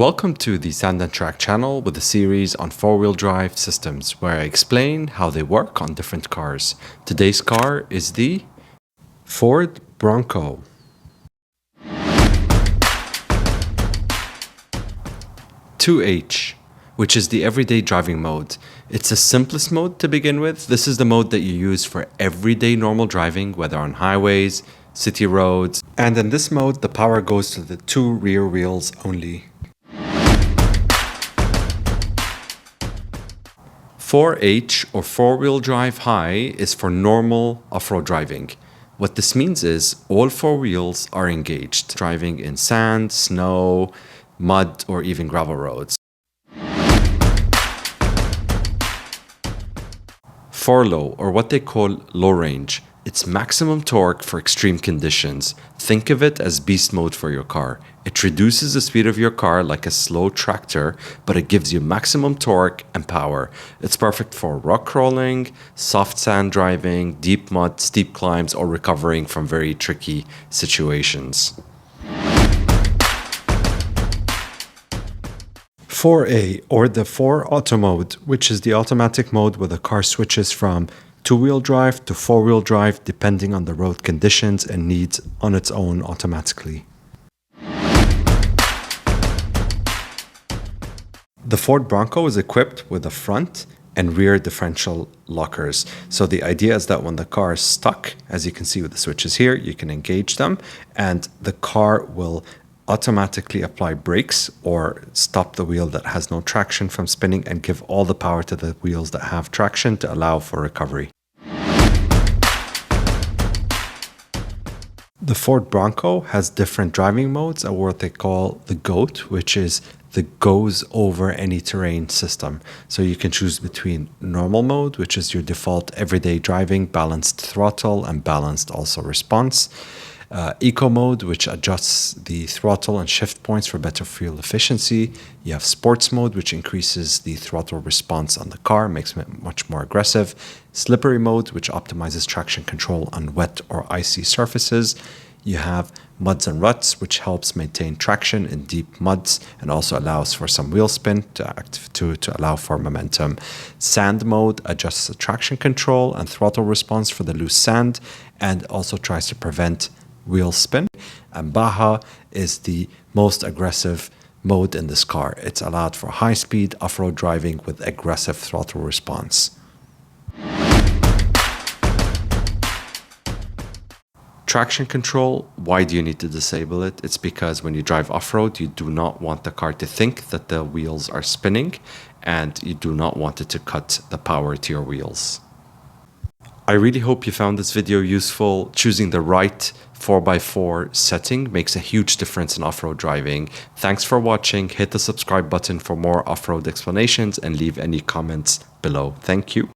Welcome to the Sand and Track channel with a series on four-wheel drive systems where I explain how they work on different cars. Today's car is the Ford Bronco. (2H), which is the everyday driving mode. It's the simplest mode to begin with. This is the mode that you use for everyday normal driving, whether on highways, city roads, and in this mode the power goes to the two rear wheels only. 4H or four-wheel drive high is for normal off-road driving. What this means is all four wheels are engaged, driving in sand, snow, mud, or even gravel roads. 4Low, or what they call low range. It's maximum torque for extreme conditions. Think of it as beast mode for your car. It reduces the speed of your car like a slow tractor, but it gives you maximum torque and power. It's perfect for rock crawling, soft sand driving, deep mud, steep climbs, or recovering from very tricky situations. 4A, or the 4 Auto mode, which is the automatic mode where the car switches from two-wheel drive to four-wheel drive depending on the road conditions and needs on its own automatically. The Ford Bronco is equipped with a front and rear differential lockers. So the idea is that when the car is stuck, as you can see with the switches here, you can engage them and the car will automatically apply brakes or stop the wheel that has no traction from spinning and give all the power to the wheels that have traction to allow for recovery. The Ford Bronco has different driving modes or what they call the G.O.A.T, which is the goes over any terrain system. So you can choose between normal mode, which is your default everyday driving, balanced throttle and balanced also response. Eco mode, which adjusts the throttle and shift points for better fuel efficiency. You have sports mode, which increases the throttle response on the car, makes it much more aggressive. Slippery mode, which optimizes traction control on wet or icy surfaces. You have muds and ruts, which helps maintain traction in deep muds and also allows for some wheel spin to allow for momentum. Sand mode adjusts the traction control and throttle response for the loose sand and also tries to prevent wheel spin. And Baja is the most aggressive mode in this car. It's allowed for high speed off-road driving with aggressive throttle response. Traction control, why do you need to disable it? It's because when you drive off-road, you do not want the car to think that the wheels are spinning and you do not want it to cut the power to your wheels. I really hope you found this video useful. Choosing the right 4x4 setting makes a huge difference in off-road driving. Thanks for watching. Hit the subscribe button for more off-road explanations and leave any comments below. Thank you.